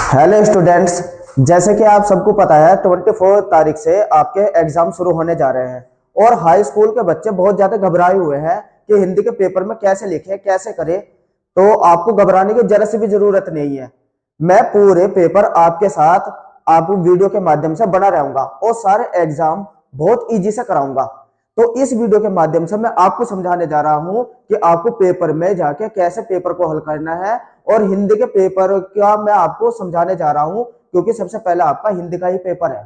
Hello students. जैसे कि आप सबको पता है 24 तारीख से आपके एग्जाम शुरू होने जा रहे हैं और हाई स्कूल के बच्चे बहुत ज्यादा घबराए हुए हैं कि हिंदी के पेपर में कैसे लिखे कैसे करें। तो आपको घबराने की जरा सी भी जरूरत नहीं है। मैं पूरे पेपर आपके साथ आप वीडियो के माध्यम से बना रहूंगा और सारे एग्जाम बहुत इजी से कराऊंगा। तो इस वीडियो के माध्यम से मैं आपको समझाने जा रहा हूं कि आपको पेपर में जाके कैसे पेपर को हल करना है और हिंदी के पेपर का मैं आपको समझाने जा रहा हूं क्योंकि सबसे पहले आपका हिंदी का ही पेपर है।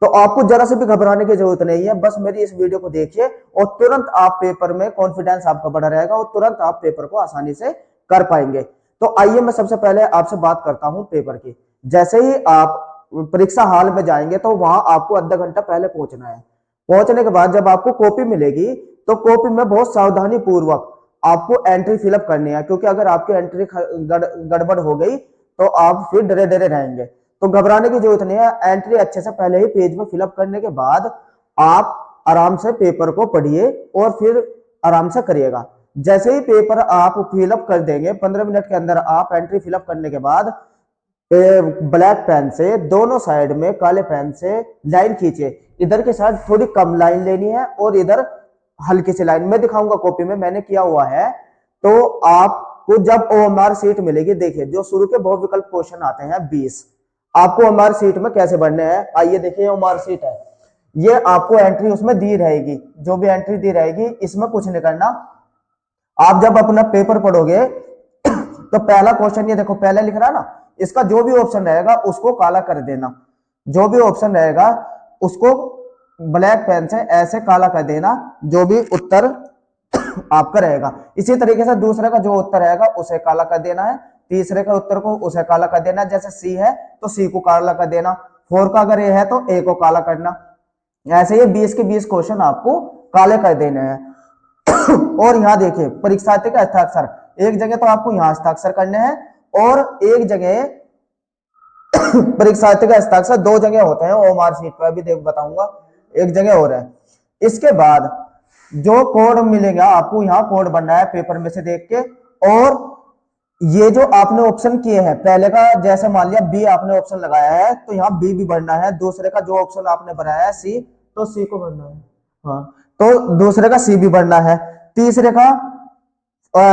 तो आपको जरा से भी घबराने की जरूरत नहीं है, बस मेरी इस वीडियो को देखिए और तुरंत आप पेपर में कॉन्फिडेंस आपका बढ़ा रहेगा और तुरंत आप पेपर को आसानी से कर पाएंगे। तो आइए मैं सबसे पहले आपसे बात करता हूं पेपर की। जैसे ही आप परीक्षा हॉल में जाएंगे तो वहां आपको आधा घंटा पहले पहुंचना है। पहुंचने के बाद जब आपको कॉपी मिलेगी तो कॉपी में बहुत सावधानी पूर्वक आपको एंट्री फिलअप करनी है, क्योंकि अगर आपकी एंट्री गड़बड़ हो गई तो आप फिर डरे डरे रहेंगे। तो घबराने की जरूरत नहीं है। एंट्री अच्छे से पहले ही पेज में फिलअप करने के बाद आप आराम से पेपर को पढ़िए और फिर आराम से करिएगा। जैसे ही पेपर आप फिलअप कर देंगे 15 मिनट के अंदर आप एंट्री फिलअप करने के बाद ब्लैक पेन से दोनों साइड में काले पेन से लाइन खींचे। इधर के साइड थोड़ी कम लाइन लेनी है और इधर हल्की सी लाइन मैं दिखाऊंगा, कॉपी में मैंने किया हुआ है। तो आपको जब ओएमआर सीट मिलेगी, देखिए जो शुरू के बहुविकल्प क्वेश्चन आते हैं 20, आपको ओएमआर सीट में कैसे भरने हैं। आइए देखिए, ओएमआर सीट है, ये आपको एंट्री उसमें दी रहेगी। जो भी एंट्री दी रहेगी इसमें कुछ नहीं करना। आप जब अपना पेपर पढ़ोगे तो पहला क्वेश्चन ये देखो, पहले लिख रहा ना, इसका जो भी ऑप्शन रहेगा उसको काला कर देना। जो भी ऑप्शन रहेगा उसको ब्लैक पेन से ऐसे काला कर देना, जो भी उत्तर आपका रहेगा। इसी तरीके से दूसरे का जो उत्तर रहेगा उसे काला कर देना है, तीसरे का उत्तर को उसे काला कर देना। जैसे सी है तो सी को काला कर देना, 4 का अगर ए है तो ए को काला करना। ऐसे ये 20 के 20 क्वेश्चन आपको काले कर देने हैं। और यहाँ देखिए परीक्षार्थी का हस्ताक्षर, एक जगह तो आपको यहाँ हस्ताक्षर करने हैं और एक जगह परीक्षार्थी का हस्ताक्षर दो जगह होते हैं ओएमआर सीट पर, अभी देख बताऊंगा, एक जगह और है। इसके बाद जो कोड मिलेगा आपको, यहाँ कोड बनना है पेपर में से देख के। और ये जो आपने ऑप्शन किए हैं पहले का, जैसे मान लिया बी आपने ऑप्शन लगाया है तो यहाँ बी भी भरना है। दूसरे का जो ऑप्शन आपने बनाया है सी, तो सी को भरना है। हाँ, तो दूसरे का सी भी भरना है। तीसरे का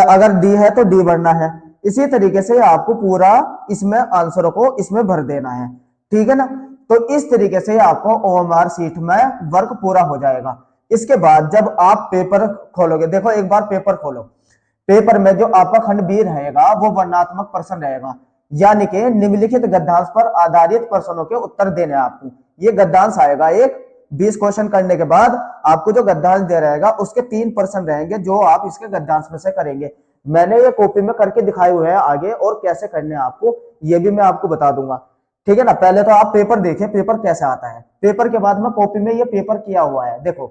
अगर डी है तो डी भरना है। इसी तरीके से आपको पूरा इसमें आंसरों को इसमें भर देना है, ठीक है ना। तो इस तरीके से आपको ओएमआर सीट में वर्क पूरा हो जाएगा। इसके बाद जब आप पेपर खोलोगे, देखो एक बार पेपर खोलो, पेपर में जो आपका खंड बी रहेगा वो वर्णनात्मक प्रश्न रहेगा, यानी कि निम्नलिखित गद्यांश पर आधारित प्रश्नों के उत्तर देने आपको। ये गद्यांश आएगा एक 20 क्वेश्चन करने के बाद आपको जो गद्यांश दे रहेगा उसके 3 प्रश्न रहेंगे जो आप इसके गद्यांश में से करेंगे। मैंने ये कॉपी में करके दिखाए हुए हैं आगे, और कैसे करने हैं आपको ये भी मैं आपको बता दूंगा, ठीक है ना। पहले तो आप पेपर देखिए पेपर कैसे आता है। पेपर के बाद में कॉपी में ये पेपर किया हुआ है, देखो।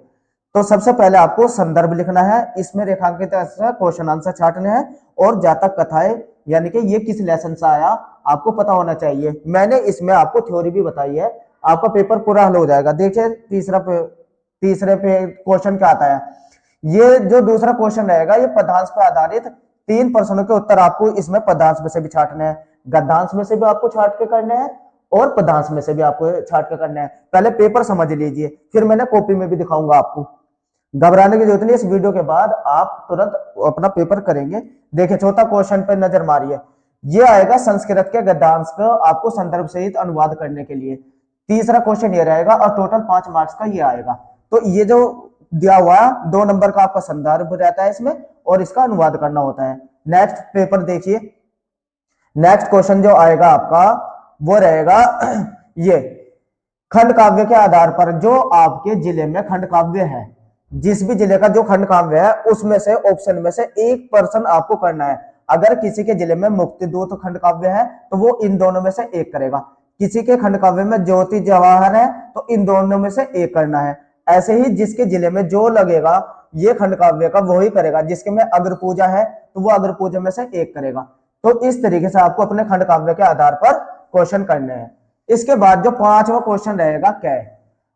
तो सबसे पहले आपको संदर्भ लिखना है, इसमें रेखांकित क्वेश्चन आंसर छाटने हैं और जातक कथाएं, यानी कि ये किस लेसन से आया आपको पता होना चाहिए। मैंने इसमें आपको थ्योरी भी बताई है, आपका पेपर पूरा हल हो जाएगा। देखिए तीसरे पे क्वेश्चन क्या आता है। ये जो दूसरा क्वेश्चन रहेगा ये पदांश पर आधारित 3 प्रश्नों के उत्तर आपको इसमें पदांश में से भी छाटने हैं, गद्यांश में से भी आपको छाट के करने हैं और पदांश में से भी आपको छाट के करने हैं। पहले पेपर समझ लीजिए, फिर मैंने कॉपी में भी दिखाऊंगा आपको। घबराने की जरूरत नहीं, इस वीडियो के बाद आप तुरंत अपना पेपर करेंगे। देखिए चौथा क्वेश्चन पे नजर मारिए, ये आएगा संस्कृत के गद्यांश को आपको संदर्भ सहित अनुवाद करने के लिए। तीसरा क्वेश्चन ये रहेगा और टोटल 5 मार्क्स का ये आएगा। तो ये जो दिया हुआ 2 नंबर का आपका संदर्भ रहता है इसमें और इसका अनुवाद करना होता है। नेक्स्ट पेपर देखिए, नेक्स्ट क्वेश्चन जो आएगा आपका वो रहेगा ये खंड काव्य के आधार पर जो आपके जिले में खंड काव्य है, जिस भी जिले का जो खंड काव्य है उसमें से ऑप्शन में से एक पर्सन आपको करना है। अगर किसी के जिले में मुक्तिदूत खंड काव्य है तो वो इन दोनों में से एक करेगा, किसी के खंड काव्य में ज्योति जवाहर है तो इन दोनों में से एक करना है। ऐसे ही जिसके जिले में जो लगेगा ये खंड काव्य का वही करेगा, जिसके में अग्र पूजा है तो वो अग्र पूजा में से एक करेगा। तो इस तरीके से आपको अपने खंड काव्य के आधार पर क्वेश्चन करने हैं। इसके बाद जो 5वां क्वेश्चन रहेगा क्या,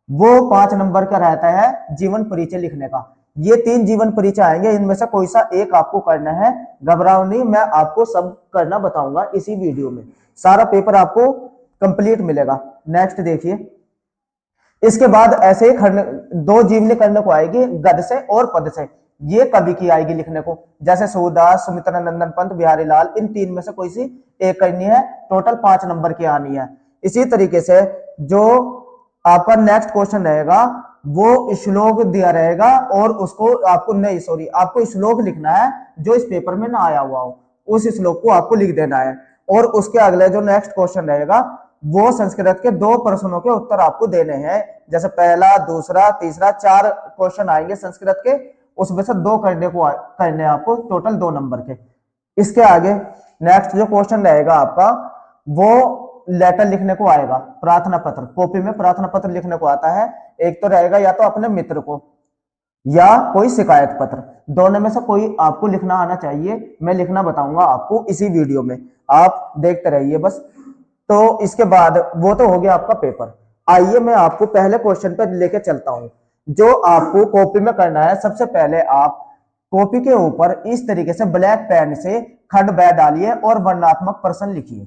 वो 5 नंबर का रहता है जीवन परिचय लिखने का। ये 3 जीवन परिचय आएंगे, इनमें से कोई सा एक आपको करना है। घबराओ नहीं, मैं आपको सब करना बताऊंगा इसी वीडियो में। सारा पेपर आपको कंप्लीट मिलेगा। नेक्स्ट देखिए, इसके बाद ऐसे ही खंड दो जीवनी करने को आएगी गद से और पद से, ये कवि की आएगी लिखने को, जैसे सूरदास, सुमित्रा नंदन पंत, बिहारी लाल, इन तीन में से कोई सी एक करनी है, टोटल 5 नंबर की आनी है। इसी तरीके से जो आपका नेक्स्ट क्वेश्चन रहेगा वो श्लोक दिया रहेगा और उसको आपको नहीं सॉरी आपको श्लोक लिखना है जो इस पेपर में ना आया हुआ हो, उस श्लोक को आपको लिख देना है। और उसके अगले जो नेक्स्ट क्वेश्चन रहेगा वो संस्कृत के 2 प्रश्नों के उत्तर आपको देने हैं, जैसे पहला, दूसरा, तीसरा, 4 क्वेश्चन आएंगे संस्कृत के, उसमें से 2 करने आपको, टोटल 2 नंबर के। इसके आगे नेक्स्ट जो क्वेश्चन रहेगा आपका वो लेटर लिखने को आएगा, प्रार्थना पत्र, कॉपी में प्रार्थना पत्र लिखने को आता है। एक तो रहेगा या तो अपने मित्र को या कोई शिकायत पत्र, दोनों में से कोई आपको लिखना आना चाहिए। मैं लिखना बताऊंगा आपको इसी वीडियो में, आप देखते रहिए बस। तो इसके बाद वो तो हो गया आपका पेपर। आइए मैं आपको पहले क्वेश्चन पे लेके चलता हूं जो आपको कॉपी में करना है। सबसे पहले आप कॉपी के ऊपर इस तरीके से ब्लैक पेन से खंड बै डालिए और वर्णात्मक प्रश्न लिखिए।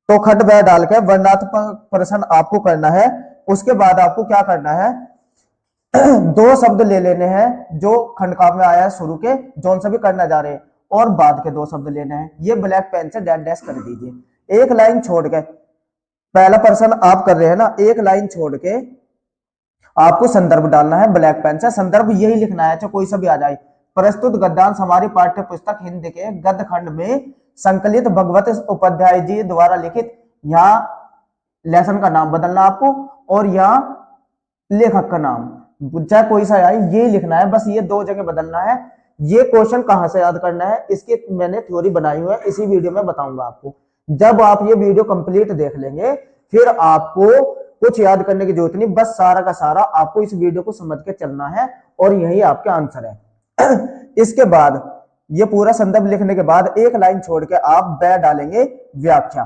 तो खंड बै डाल के वर्णात्मक प्रश्न आपको करना है। उसके बाद आपको क्या करना है, 2 शब्द ले लेने हैं जो खंड काव्य में आया है शुरू के, जोन से भी करना जा रहे हैं, और बाद के 2 शब्द लेने हैं। ये ब्लैक पेन से डैश डैश कर दीजिए, एक लाइन छोड़ के। पहला प्रश्न आप कर रहे हैं ना, एक लाइन छोड़ के आपको संदर्भ डालना है ब्लैक पेन से। संदर्भ यही लिखना है, चाहे कोई सा भी आ जाए। प्रस्तुत गद्यांश हमारी पाठ्य पुस्तक हिंदी के गद्य खंड में संकलित भगवत उपाध्याय जी द्वारा लिखित, यहाँ लेसन का नाम बदलना आपको और यहाँ लेखक का नाम, चाहे कोई सा आए, ये लिखना है बस, ये 2 जगह बदलना है। ये क्वेश्चन कहां से याद करना है, इसकी मैंने थ्योरी बनाई हुई है, इसी वीडियो में बताऊंगा आपको। जब आप ये वीडियो कंप्लीट देख लेंगे फिर आपको कुछ याद करने की जरूरत नहीं, बस सारा का सारा आपको इस वीडियो को समझ के चलना है और यही आपके आंसर है। इसके बाद ये पूरा संदर्भ लिखने के बाद एक लाइन छोड़ के आप बै डालेंगे व्याख्या।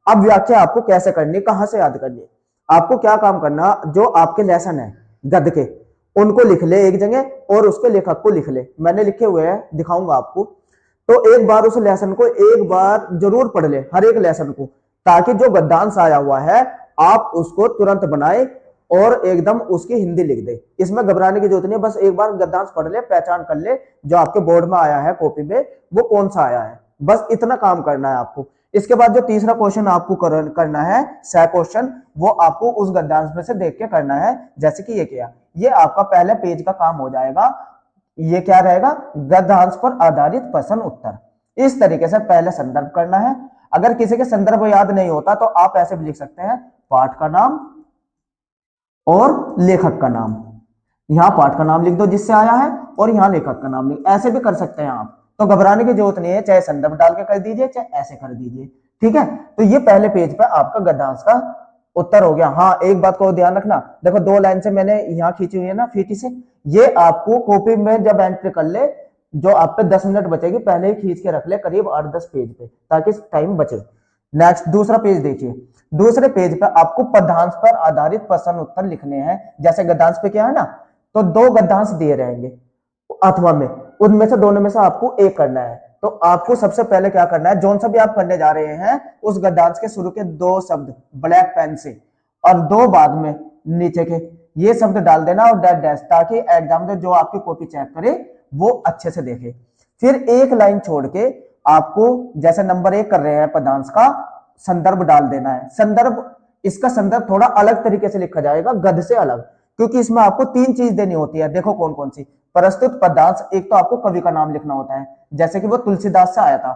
अब व्याख्या आपको कैसे करनी, कहां से याद करनी, आपको क्या काम करना, जो आपके लेसन है गद्य के उनको लिख ले एक जगह और उसके लेखक को लिख ले। मैंने लिखे हुए हैं, दिखाऊंगा आपको। तो एक बार उस लेसन को एक बार जरूर पढ़ ले, हर एक लेसन को, ताकि जो गद्यांश आया हुआ है आप उसको तुरंत बनाए और एकदम उसकी हिंदी लिख दे। इसमें घबराने की जरूरत नहीं है, बस एक बार गद्यांश पढ़ ले, पहचान कर ले जो आपके बोर्ड में आया है कॉपी में वो कौन सा आया है, बस इतना काम करना है आपको। इसके बाद जो तीसरा क्वेश्चन आपको करना है सह क्वेश्चन, वो आपको उस गद्यांश में से देख के करना है, जैसे कि ये किया। ये आपका पहले पेज का काम हो जाएगा। ये क्या रहेगा, गद्यांश पर आधारित प्रश्न उत्तर। इस तरीके से पहले संदर्भ करना है। अगर किसी के संदर्भ याद नहीं होता तो आप ऐसे भी लिख सकते हैं, पाठ का नाम और लेखक का नाम। यहां पाठ का नाम लिख दो जिससे आया है और यहां लेखक का नाम लिख, ऐसे भी कर सकते हैं आप। तो घबराने की जरूरत नहीं है, चाहे संदर्भ डाल के कर दीजिए चाहे ऐसे कर दीजिए, ठीक है। तो ये पहले पेज पे आपका गद्यांश का उत्तर हो गया। हाँ, एक बात को ध्यान रखना, देखो 2 लाइन से मैंने यहां खींची हुई है ना फीटी से, ये आपको कॉपी में जब एंट्री कर ले, जो आप पे 10 मिनट बचेगी पहले ही खींच के रख ले करीब 8-10 पेज पे, ताकि टाइम बचे। नेक्स्ट दूसरा पेज देखिए। दूसरे पेज पे आपको पदांश पर आधारित प्रश्न उत्तर लिखने हैं। जैसे गद्यांश पे क्या है ना, तो 2 गद्यांश दिए रहेंगे अथवा में, उनमें से दोनों में से आपको एक करना है। तो आपको सबसे पहले क्या करना है, जोन सा भी आप करने जा रहे हैं उस गद्यांश के शुरू के 2 शब्द ब्लैक पेन से और 2 बाद में नीचे के ये शब्द डाल देना और डैश डैश, ताकि एग्जाम में जो आपकी कॉपी चेक करे वो अच्छे से देखे। फिर एक लाइन छोड़ के आपको जैसे नंबर 1 कर रहे हैं पदांश का, संदर्भ डाल देना है। संदर्भ, इसका संदर्भ थोड़ा अलग तरीके से लिखा जाएगा गद्य से अलग, क्योंकि इसमें आपको 3 चीज देनी होती है। देखो कौन कौन सी, प्रस्तुत पदांश, एक तो आपको कवि का नाम लिखना होता है, जैसे कि वो तुलसीदास से आया था।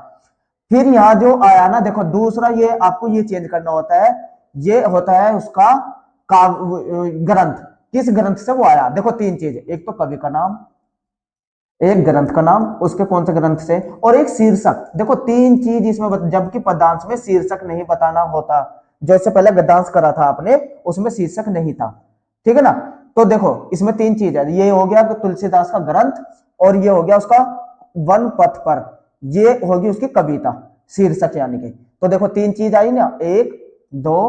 फिर यहाँ जो आया ना, देखो दूसरा ये आपको ये चेंज करना होता है, ये होता है उसका ग्रंथ, किस ग्रंथ से वो आया। देखो 3 चीज, एक तो कवि का नाम, एक ग्रंथ का नाम, उसके कौन से ग्रंथ से, और एक शीर्षक। देखो 3 चीज इसमें, जबकि पदांश में शीर्षक नहीं बताना होता। जैसे पहले गद्यांश करा था आपने, उसमें शीर्षक नहीं था, ठीक है ना। तो देखो इसमें 3 चीज है, ये हो गया तुलसीदास का ग्रंथ और ये हो गया उसका वन पथ पर, ये होगी उसकी कविता शीर्षक यानी कि। तो देखो 3 चीज आई ना, 1 2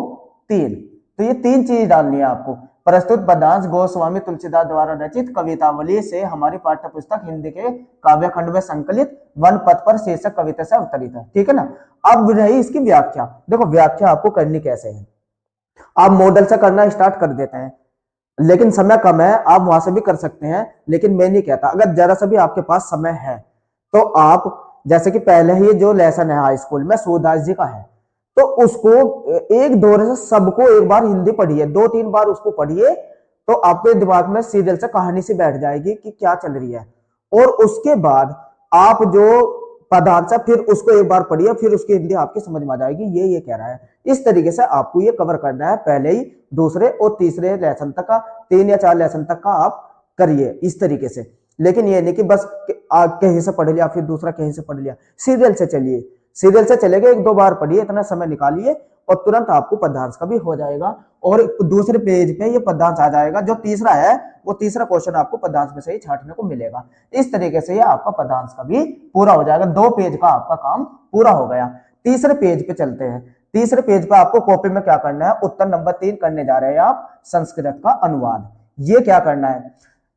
3, तो ये 3 चीज डालनी है आपको। प्रस्तुत पद्यांश गोस्वामी तुलसीदास द्वारा रचित कवितावली से हमारी पाठ्य पुस्तक हिंदी के काव्य खंड में संकलित वन पथ पर शीर्षक कविता से अवतरित है। ठीक है ना। अब रही इसकी व्याख्या। देखो व्याख्या आपको करनी कैसे है, आप मॉडल से करना स्टार्ट कर देते हैं, लेकिन समय कम है, आप वहां से भी कर सकते हैं, लेकिन मैं नहीं कहता। अगर जरा सा भी आपके पास समय है तो आप जैसे कि पहले ही जो लेसन है हाई स्कूल में सूरदास जी का है, तो उसको एक दौरे से सबको एक बार हिंदी पढ़िए, 2-3 बार उसको पढ़िए, तो आपके दिमाग में सीरियल से कहानी सी बैठ जाएगी कि क्या चल रही है। और उसके बाद आप जो पदांश है फिर उसको एक बार पढ़िए, फिर उसकी हिंदी आपकी समझ में आ जाएगी ये कह रहा है। इस तरीके से आपको ये कवर करना है, पहले ही दूसरे और तीसरे लेसन तक का, 3 या 4 लेसन तक का आप करिए इस तरीके से। लेकिन ये नहीं कि बस कहीं से पढ़ लिया फिर दूसरा कहीं से पढ़ लिया, सीरियल से चलिए, सीरियल से चलेगा, 1-2 बार पढ़िए, इतना समय निकालिए और तुरंत आपको पद्यांश का भी हो जाएगा और दूसरे पेज पे ये पद्यांश आ जाएगा। जो तीसरा है वो तीसरा क्वेश्चन आपको पद्यांश में से ही छांटने को मिलेगा। इस तरीके से ये आपका पद्यांश का भी पूरा हो जाएगा, 2 पेज का आपका काम पूरा हो गया। तीसरे पेज पे चलते हैं। तीसरे पेज पे आपको कॉपी में क्या करना है, उत्तर नंबर 3 करने जा रहे हैं आप, संस्कृत का अनुवाद। ये क्या करना है,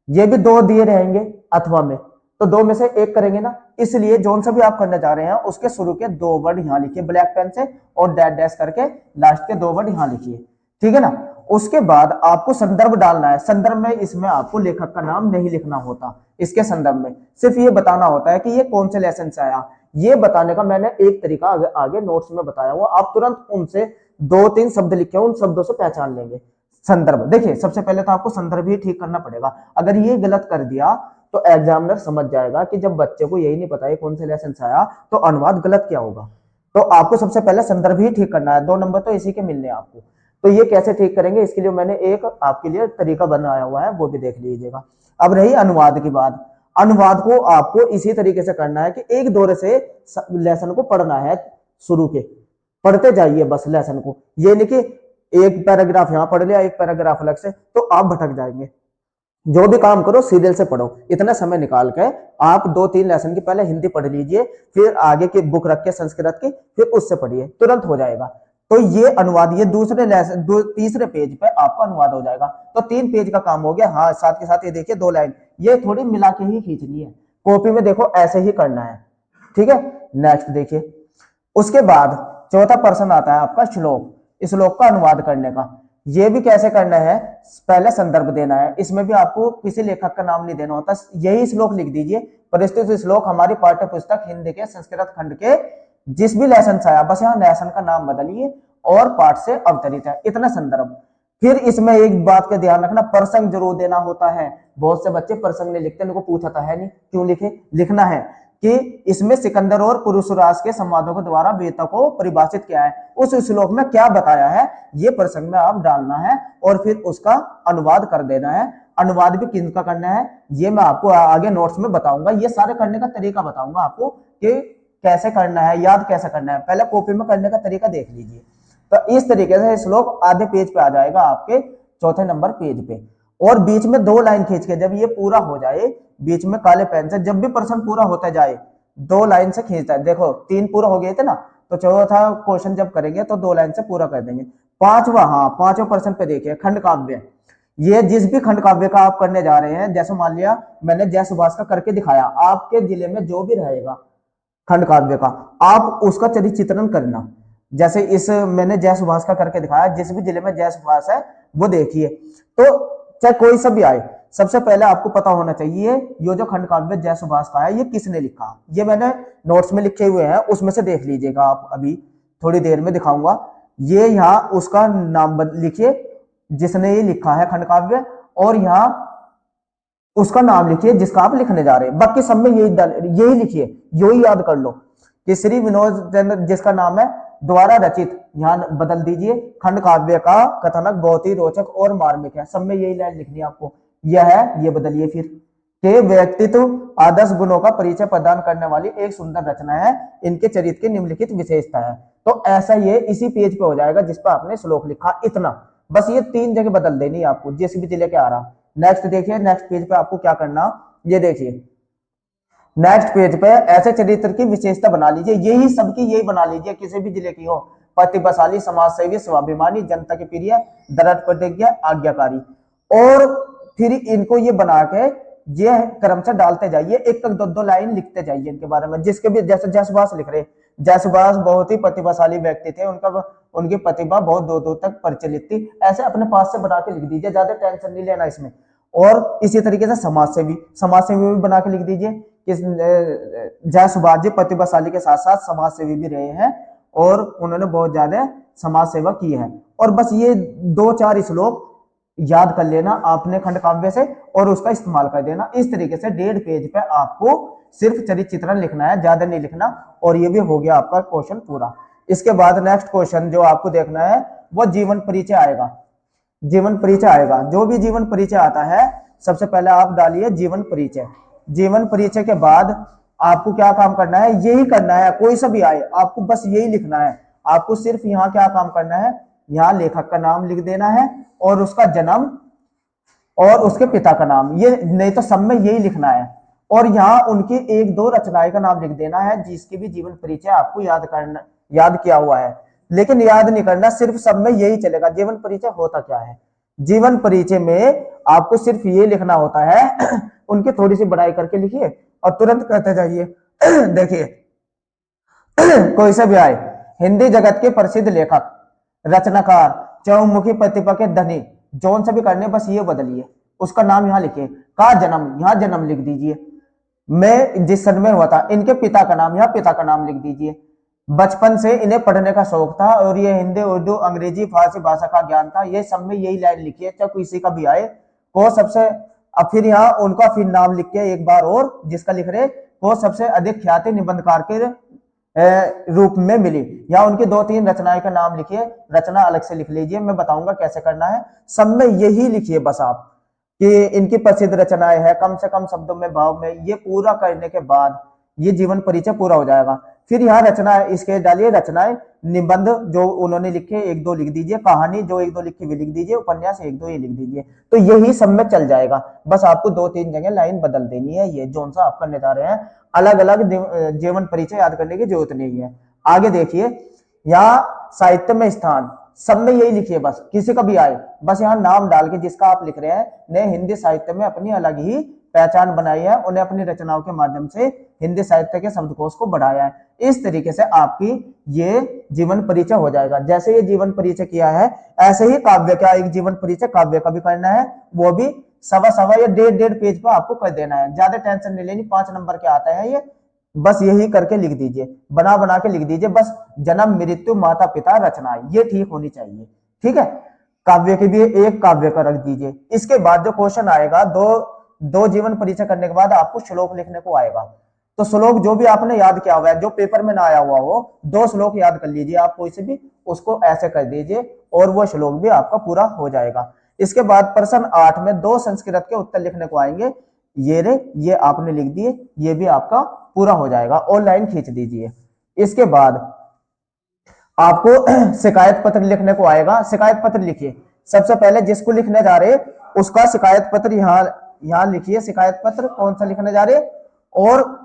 ये भी 2 दिए रहेंगे अथवा में, तो 2 में से 1 करेंगे ना, इसलिए जोन सा भी आप करने जा रहे हैं उसके शुरू के 2 वर्ड यहां लिखिए ब्लैक पेन से और डैश डैश करके लास्ट के 2 वर्ड यहां लिखिए। ठीक है ना। उसके बाद आपको संदर्भ डालना है। संदर्भ में इसमें आपको लेखक का नाम नहीं लिखना होता, इसके संदर्भ में सिर्फ ये बताना होता है कि ये कौन से लेसन से आया। ये बताने का मैंने एक तरीका आगे नोट्स में बताया हुआ, आप तुरंत उनसे 2-3 शब्द लिखे, उन शब्दों से पहचान लेंगे। संदर्भ देखिए, सबसे पहले तो आपको संदर्भ ही ठीक करना पड़ेगा। अगर ये गलत कर दिया तो एग्जामिनर समझ जाएगा कि जब बच्चे को यही नहीं पता है कौन से लेसन से आया तो अनुवाद गलत क्या होगा। तो आपको सबसे पहले संदर्भ ही ठीक करना है, 2 नंबर तो इसी के मिलने हैं आपको। तो ये कैसे ठीक करेंगे, इसके लिए मैंने एक आपके लिए तरीका बनाया हुआ है, वो भी देख लीजिएगा। अब रही अनुवाद की बात। अनुवाद को आपको इसी तरीके से करना है कि एक दौरे से लेसन को पढ़ना है, शुरू के पढ़ते जाइए बस लेसन को। ये नहीं कि एक पैराग्राफ यहां पढ़ लिया, एक पैराग्राफ अलग से, तो आप भटक जाएंगे। जो भी काम करो सीरियल से पढ़ो, इतना समय निकाल के आप 2-3 लेसन की पहले हिंदी पढ़ लीजिए, फिर आगे की बुक रख के संस्कृत की, फिर उससे पढ़िए, तुरंत हो जाएगा। तो ये अनुवाद, ये दूसरे लेसन तीसरे पेज पे आपका अनुवाद हो जाएगा। तो 3 पेज का काम हो गया। हाँ, साथ के साथ ये देखिए 2 लाइन ये थोड़ी मिला के ही खींचनी है, कॉपी में देखो ऐसे ही करना है। ठीक है। नेक्स्ट देखिए, उसके बाद चौथा प्रश्न आता है आपका श्लोक, श्लोक का अनुवाद करने का। ये भी कैसे करना है, पहले संदर्भ देना है, इसमें भी आपको किसी लेखक का नाम नहीं देना होता, यही श्लोक लिख दीजिए, प्रस्तुत श्लोक हमारी पाठ्य पुस्तक हिंदी के संस्कृत खंड के जिस भी लेसन से आया, बस यहाँ लेसन का नाम बदलिए और पाठ से अवतरित है, इतना संदर्भ। फिर इसमें एक बात का ध्यान रखना, प्रसंग जरूर देना होता है। बहुत से बच्चे प्रसंग नहीं लिखते, उनको पूछा था है नहीं क्यों लिखे, लिखना है कि इसमें सिकंदर और पुरुषराज के संवादों के द्वारा वेता को परिभाषित किया है, उस श्लोक में क्या बताया है, ये प्रसंग में आप डालना है और फिर उसका अनुवाद कर देना है। अनुवाद भी किसका करना है ये मैं आपको आगे नोट्स में बताऊंगा, ये सारे करने का तरीका बताऊंगा आपको कि कैसे करना है, याद कैसे करना है। पहले कॉपी में करने का तरीका देख लीजिए। तो इस तरीके से श्लोक आधे पेज पे आ जाएगा आपके, चौथे नंबर पेज पे, और बीच में 2 लाइन खींच के जब ये पूरा हो जाए, बीच में काले पेन से जब भी प्रश्न पूरा होता जाए 2 लाइन से खींचता है। देखो 3 पूरा हो गए थे ना, तो चौथा क्वेश्चन जब करेंगे तो 2 लाइन से पूरा कर देंगे। 5वां, हाँ 5वें प्रश्न पे देखिए, खंड काव्य। ये जिस भी खंड काव्य का आप करने जा रहे हैं, जैसे मान लिया मैंने जय सुभाष का करके दिखाया, आपके जिले में जो भी रहेगा खंड काव्य का, आप उसका चरित्र चित्रण करना। जैसे इस मैंने जय सुभाष का करके दिखाया, जिस भी जिले में जय सुभाष है वो देखिए, तो चाहे कोई सा भी आए, सबसे पहले आपको पता होना चाहिए ये जो खंड काव्य जय सुभाष का है ये किसने लिखा। ये मैंने नोट्स में लिखे हुए हैं, उसमें से देख लीजिएगा आप, अभी थोड़ी देर में दिखाऊंगा। ये यहाँ उसका नाम लिखिए जिसने ये लिखा है खंड काव्य, और यहाँ उसका नाम लिखिए जिसका आप लिखने जा रहे हैं। बाकी सब में यही लिखिए, यही याद कर लो कि श्री विनोद चंद्र जिसका नाम है द्वारा रचित, यहाँ बदल दीजिए, खंड काव्य का कथनक बहुत ही रोचक और मार्मिक है, सब में यही लाइन लिखनी है आपको। यह है, ये बदलिए फिर, के व्यक्तित्व आदर्श गुणों का परिचय प्रदान करने वाली एक सुंदर रचना है, इनके चरित्र की निम्नलिखित विशेषता है। तो ऐसा ये इसी पेज पे हो जाएगा जिस पर आपने श्लोक लिखा, इतना बस ये 3 जगह बदल देनी है आपको, जिस भी जिले के आ रहा। नेक्स्ट देखिए, नेक्स्ट पेज पे आपको क्या करना, ये देखिए नेक्स्ट पेज पे ऐसे चरित्र की विशेषता बना लीजिए, यही सबकी यही बना लीजिए, किसी भी जिले की हो, प्रतिभाशाली, समाजसेवी, स्वाभिमानी, जनता के प्रिय, दृढ़ प्रतिज्ञ, आज्ञाकारी। और फिर इनको ये बना के ये क्रम से डालते जाइए, एक दो दो लाइन लिखते जाइए इनके बारे में, जिसके भी जैसे जयसुभाष लिख रहे, जयसुभाष बहुत ही प्रतिभाशाली व्यक्ति थे, उनकी प्रतिभा बहुत दूर दूर तक प्रचलित थी, ऐसे अपने पास से बना के लिख दीजिए, ज्यादा टेंशन नहीं लेना इसमें। और इसी तरीके से समाजसेवी भी बना के लिख दीजिए कि जयसुभाष जी प्रतिभाशाली के साथ साथ समाजसेवी भी रहे हैं और उन्होंने बहुत ज्यादा समाज सेवा की है। और बस ये 2-4 श्लोक याद कर लेना आपने खंड काव्य से और उसका इस्तेमाल कर देना। इस तरीके से 1.5 पेज पे आपको सिर्फ चरित्र चित्रण लिखना है, ज्यादा नहीं लिखना, और ये भी हो गया आपका क्वेश्चन पूरा। इसके बाद नेक्स्ट क्वेश्चन जो आपको देखना है वो जीवन परिचय आएगा। जीवन परिचय आएगा, जो भी जीवन परिचय आता है सबसे पहले आप डालिए जीवन परिचय। जीवन परिचय के बाद आपको क्या काम करना है, यही करना है, कोई सा भी आए आपको बस यही लिखना है। आपको सिर्फ यहाँ क्या काम करना है, यहाँ लेखक का नाम लिख देना है और उसका जन्म और उसके पिता का नाम, ये नहीं तो सब में यही लिखना है। और यहाँ उनकी 1-2 रचनाएं का नाम लिख देना है जिसकी भी जीवन परिचय आपको याद किया हुआ है। लेकिन याद नहीं करना, सिर्फ सब में यही चलेगा। जीवन परिचय होता क्या है, जीवन परिचय में आपको सिर्फ ये लिखना होता है उनकी थोड़ी सी बढ़ाई करके लिखिए और तुरंत कहते जाइए। देखिए कोई सा भी आए, हिंदी जगत के प्रसिद्ध लेखक, रचनाकार, चौमुखी प्रतिभा के धनी, जौन से भी करने बस ये बदलिए, उसका नाम यहाँ लिखिए। का जन्म, यहाँ जन्म लिख दीजिए। मैं जिस सन में हुआ था, इनके पिता का नाम, यहाँ पिता का नाम लिख दीजिए। बचपन से इन्हें पढ़ने का शौक था और ये हिंदी, उर्दू, अंग्रेजी, फारसी भाषा का ज्ञान था। ये सब में यही लाइन लिखिए, चाहे किसी का भी आए को सबसे। अब फिर यहाँ उनका फिर नाम लिख के एक बार और जिसका लिख रहे वो सबसे अधिक ख्याति निबंधकार के रूप में मिली। या उनकी 2-3 रचनाएं का नाम लिखिए, रचना अलग से लिख लीजिए, मैं बताऊंगा कैसे करना है। सब में यही लिखिए बस आप कि इनकी प्रसिद्ध रचनाएं है, कम से कम शब्दों में, भाव में। ये पूरा करने के बाद ये जीवन परिचय पूरा हो जाएगा। फिर यहाँ रचना इसके डालिए, रचनाएं, निबंध जो उन्होंने लिखे 1-2 लिख दीजिए, कहानी जो 1-2 लिखी भी लिख दीजिए, उपन्यास 1-2 ये लिख दीजिए। तो यही सब में चल जाएगा। बस आपको 2-3 जगह लाइन बदल देनी है, ये जो सा आप करने जा रहे हैं। अलग अलग जीवन परिचय याद करने की जरूरत नहीं है। आगे देखिए, यहाँ साहित्य में स्थान, सब में यही लिखिए, बस किसी का भी आए बस यहाँ नाम डाल के जिसका आप लिख रहे हैं ने हिंदी साहित्य में अपनी अलग ही पहचान बनाई है, उन्हें अपनी रचनाओं के माध्यम से हिंदी साहित्य के शब्दकोश को बढ़ाया है। इस तरीके से आपकी ये जीवन परिचय हो जाएगा। जैसे ये जीवन परिचय किया है ऐसे ही काव्य का एक जीवन परिचय काव्य का भी करना है, वो भी 1.25 या 1.5 पेज पर आपको कर देना है। ज्यादा टेंशन नहीं लेनी, 5 नंबर के आता है ये, बस यही करके लिख दीजिए, बना के लिख दीजिए बस। जन्म, मृत्यु, माता पिता, रचनाएं, ये ठीक होनी चाहिए, ठीक है। काव्य के भी एक काव्य का रख दीजिए। इसके बाद जो क्वेश्चन आएगा, दो जीवन परिचय करने के बाद आपको श्लोक लिखने को आएगा। तो श्लोक जो भी आपने याद किया हुआ है, जो पेपर में ना आया हुआ हो, 2 श्लोक याद कर लीजिए आप कोई से भी, उसको ऐसे कर दीजिए और वो श्लोक भी आपका पूरा हो जाएगा। इसके बाद प्रश्न 8 में 2 संस्कृत के उत्तर लिखने को आएंगे। ये आपने लिख दिए, ये भी आपका पूरा हो जाएगा। ऑनलाइन खींच दीजिए। इसके बाद आपको शिकायत पत्र लिखने को आएगा। शिकायत पत्र लिखिए। सबसे पहले जिसको लिखने जा रहे उसका शिकायत पत्र यहाँ लिखिए। शिकायत पत्र कौन सा लिखने जा रहे, और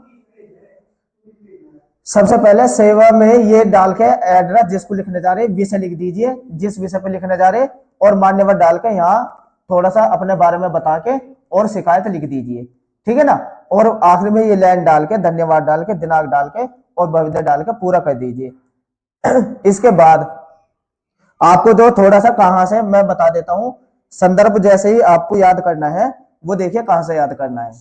सबसे पहले सेवा में ये डाल के एड्रेस जिसको लिखने जा रहे, विषय लिख दीजिए जिस विषय पे लिखने जा रहे, और मान्यवर डाल के यहाँ थोड़ा सा अपने बारे में बता के और शिकायत लिख दीजिए, ठीक है ना। और आखिर में ये लाइन डाल के, धन्यवाद डाल के, दिनांक डाल के और भविष्य डाल के पूरा कर दीजिए। इसके बाद आपको जो थोड़ा सा कहां से मैं बता देता हूं, संदर्भ जैसे ही आपको याद करना है, वो देखिए कहां से याद करना है।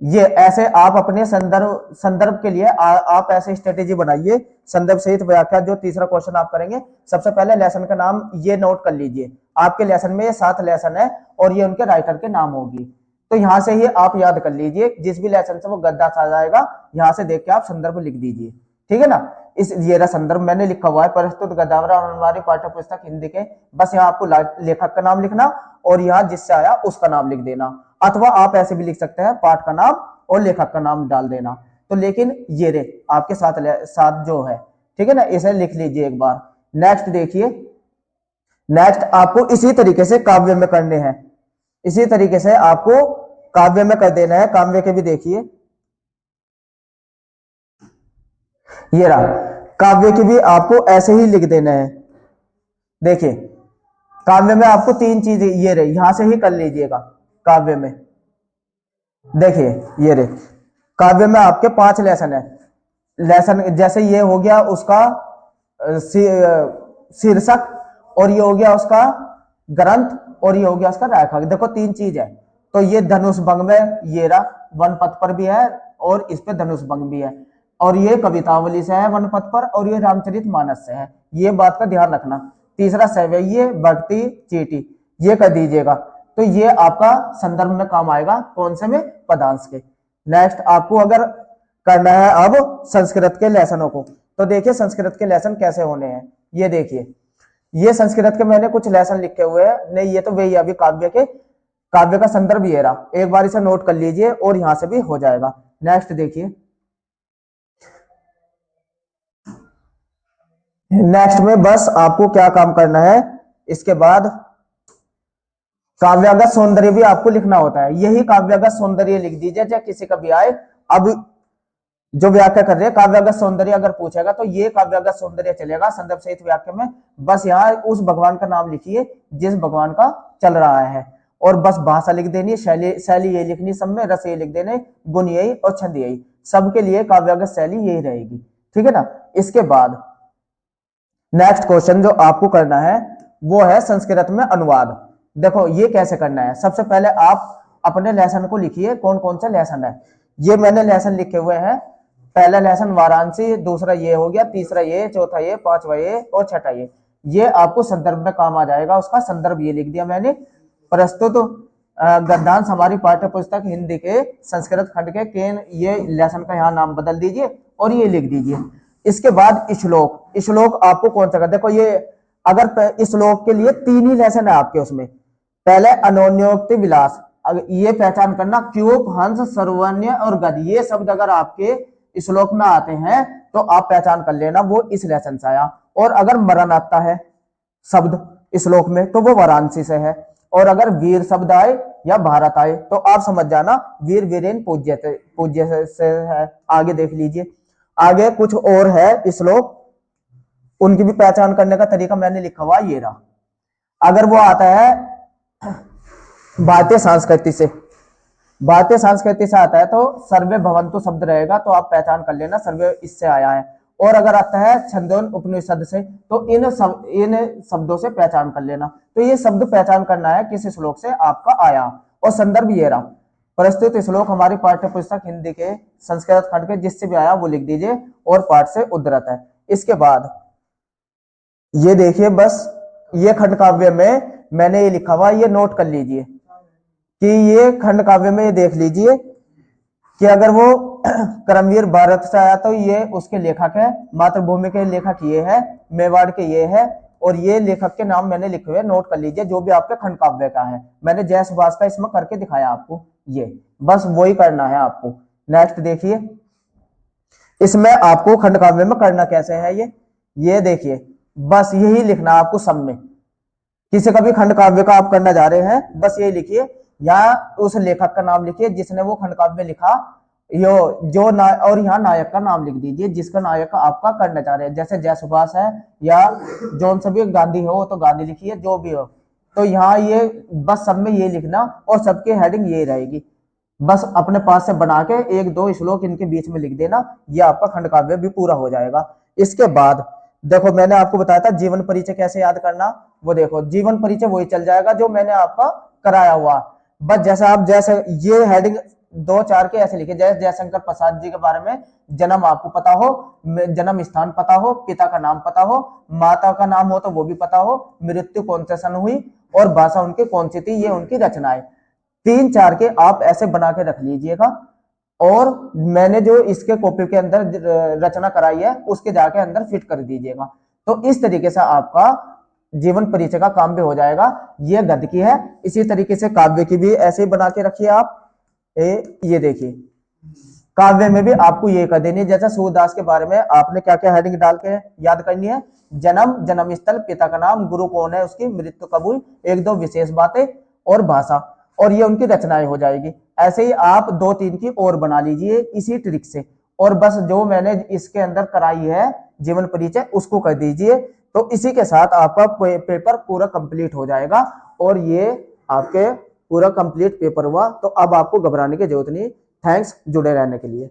ये ऐसे आप अपने संदर्भ के लिए आप ऐसे स्ट्रेटेजी बनाइए। संदर्भ सहित व्याख्या जो तीसरा क्वेश्चन आप करेंगे, सबसे पहले लेसन का नाम ये नोट कर लीजिए। आपके लेसन में ये 7 लेसन है और ये उनके राइटर के नाम होगी, तो यहां से ही आप याद कर लीजिए। जिस भी लेसन से वो गद्दा आ जाएगा, यहां से देख के आप संदर्भ लिख दीजिए, ठीक है ना। ये रहा संदर्भ मैंने लिखा हुआ है, प्रस्तुत गद्दावरा और हमारी पाठ्य पुस्तक हिंदी के। बस यहाँ आपको लेखक का नाम लिखना और यहाँ जिससे आया उसका नाम लिख देना, अथवा आप ऐसे भी लिख सकते हैं पाठ का नाम और लेखक का नाम डाल देना। तो लेकिन ये रे आपके साथ जो है, ठीक है ना, इसे लिख लीजिए एक बार। नेक्स्ट देखिए, नेक्स्ट आपको इसी तरीके से काव्य में करने हैं, इसी तरीके से आपको काव्य में कर देना है। काव्य के भी देखिए, ये रहा काव्य की भी आपको ऐसे ही लिख देना है। देखिए काव्य में आपको तीन चीजें ये रही, यहां से ही कर लीजिएगा। काव्य में देखिए ये रहे, काव्य में आपके 5 लेसन है। लेसन जैसे ये हो गया उसका शीर्षक, और ये हो गया उसका ग्रंथ, और ये हो गया उसका रेखा। देखो 3 चीज है। तो ये धनुष भंग में ये रहा, वन पथ पर भी है और इस पे धनुष भंग भी है, और ये कवितावली से है वन पथ पर, और ये रामचरित मानस से है। ये बात का ध्यान रखना। तीसरा सवैये भक्ति चीटी, ये कर दीजिएगा। तो ये आपका संदर्भ में काम आएगा, कौन से में, पदांश के। नेक्स्ट आपको अगर करना है अब संस्कृत के लेसनों को, तो देखिए संस्कृत के लेसन कैसे होने हैं। ये देखिए ये संस्कृत के मैंने कुछ लेसन लिखे हुए हैं। नहीं ये तो वही अभी काव्य का संदर्भ ये रहा, एक बार इसे नोट कर लीजिए और यहां से भी हो जाएगा। नेक्स्ट देखिए, नेक्स्ट में बस आपको क्या काम करना है, इसके बाद काव्यागत सौंदर्य भी आपको लिखना होता है। यही काव्यागत सौंदर्य लिख दीजिए, चाहे किसी का भी आए। अब जो व्याख्या कर रहे हैं काव्यागत सौंदर्य अगर पूछेगा तो ये काव्यागत सौंदर्य चलेगा संदर्भ सहित व्याख्या में। बस यहाँ उस भगवान का नाम लिखिए जिस भगवान का चल रहा है, और बस भाषा लिख देनी, शैली ये लिखनी, सब में रस ये लिख देने, गुण यही और छंद यही, सबके लिए काव्यागत शैली यही रहेगी। ठीक है ना। इसके बाद नेक्स्ट क्वेश्चन जो आपको करना है वो है संस्कृत में अनुवाद। देखो ये कैसे करना है, सबसे पहले आप अपने लेसन को लिखिए, कौन कौन सा लेसन है। ये मैंने लेसन लिखे हुए हैं। पहला लेसन वाराणसी, दूसरा ये हो गया, तीसरा ये, चौथा ये, पांचवा ये और छठा ये आपको संदर्भ में काम आ जाएगा। उसका संदर्भ ये लिख दिया मैंने। प्रस्तुत गद्यांश हमारी पाठ्य पुस्तक हिंदी के संस्कृत खंड के केन, ये लेसन का यहाँ नाम बदल दीजिए और ये लिख दीजिए। इसके बाद श्लोक आपको कौन सा, देखो ये अगर श्लोक के लिए 3 ही लेसन है आपके उसमें। पहले अनोन्योक्ति विलास, ये पहचान करना, क्यूप, हंस, सर्वन्य और गद, ये शब्द अगर आपके श्लोक में आते हैं तो आप पहचान कर लेना वो इस लेसन से आया। और अगर मरण आता है शब्द श्लोक में तो वो वाराणसी से है। और अगर वीर शब्द आए या भारत आए तो आप समझ जाना वीर वीरेन पूज्य से है। आगे देख लीजिए, आगे कुछ और है श्लोक, उनकी भी पहचान करने का तरीका मैंने लिखा हुआ ये रहा। अगर वो आता है भारतीय संस्कृति से, भारतीय संस्कृति से आता है तो सर्वे भवंतु शब्द रहेगा, तो आप पहचान कर लेना सर्वे इससे आया है। और अगर आता है छंदोन उपनिषद से तो इन शब्दों से पहचान कर लेना। तो ये शब्द पहचान करना है किस श्लोक से आपका आया, और संदर्भ ये रहा। प्रस्तुत श्लोक हमारी पाठ्य पुस्तक हिंदी के संस्कृत खंड के जिससे भी आया वो लिख दीजिए, और पाठ से उद्धृत है। इसके बाद ये देखिए, बस ये खंड काव्य में मैंने ये लिखा हुआ, ये नोट कर लीजिए कि ये खंड काव्य में ये देख लीजिए कि अगर वो करमवीर भारत से आया तो ये उसके लेखक है, मातृभूमि के लेखक ये है, मेवाड़ के ये है, और ये लेखक के नाम मैंने लिखे हुए, नोट कर लीजिए जो भी आपके खंड काव्य का है। मैंने जय सुभाष का इसमें करके दिखाया आपको, ये बस वही करना है आपको। नेक्स्ट देखिए, इसमें आपको खंड काव्य में करना कैसे है ये देखिए, बस यही लिखना आपको सब में। किसी का भी खंड काव्य का आप करना जा रहे हैं बस यही लिखिए, या उस लेखक का नाम लिखिए जिसने वो खंड काव्य लिखा, और यहाँ नायक का नाम लिख दीजिए जिसका नायक आपका करना चाह रहे हैं। जैसे जय सुभाष है या जौन सा भी, गांधी हो तो गांधी लिखिए, जो भी हो। तो यहाँ ये बस सब में ये लिखना, और सबके हेडिंग ये रहेगी। बस अपने पास से बना के 1-2 श्लोक इनके बीच में लिख देना, ये आपका खंड काव्य भी पूरा हो जाएगा। इसके बाद देखो मैंने आपको बताया था जीवन परिचय कैसे याद करना, वो देखो जीवन परिचय वही चल जाएगा जो मैंने आपका कराया हुआ। बस जैसे ये हेडिंग 2-4 के ऐसे लिखे, जैसे जयशंकर प्रसाद जी के बारे में जन्म आपको पता हो, जन्म स्थान पता हो, पिता का नाम पता हो, माता का नाम हो तो वो भी पता हो, मृत्यु कौन से सन हुई और भाषा उनकी कौन सी थी, ये उनकी रचनाएं। 3-4 के आप ऐसे बना के रख लीजिएगा, और मैंने जो इसके कॉपी के अंदर रचना कराई है उसके जाके अंदर फिट कर दीजिएगा। तो इस तरीके से आपका जीवन परिचय का काम भी हो जाएगा। ये गद्य की है, इसी तरीके से काव्य की भी ऐसे ही बना के रखिए आप। ये देखिए काव्य में भी आपको ये कर देनी है, जैसे सूरदास के बारे में आपने क्या क्या हेडिंग डाल के याद करनी है, जन्म, जन्म स्थल, पिता का नाम, गुरु कौन है उसकी, मृत्यु कब हुई, 1-2 विशेष बातें और भाषा, और ये उनकी रचनाएं हो जाएगी। ऐसे ही आप 2-3 की और बना लीजिए इसी ट्रिक से। और बस जो मैंने इसके अंदर कराई है जीवन परिचय उसको कर दीजिए। तो इसी के साथ आपका पेपर पूरा कंप्लीट हो जाएगा और ये आपके पूरा कंप्लीट पेपर हुआ। तो अब आपको घबराने की जरूरत नहीं। थैंक्स जुड़े रहने के लिए।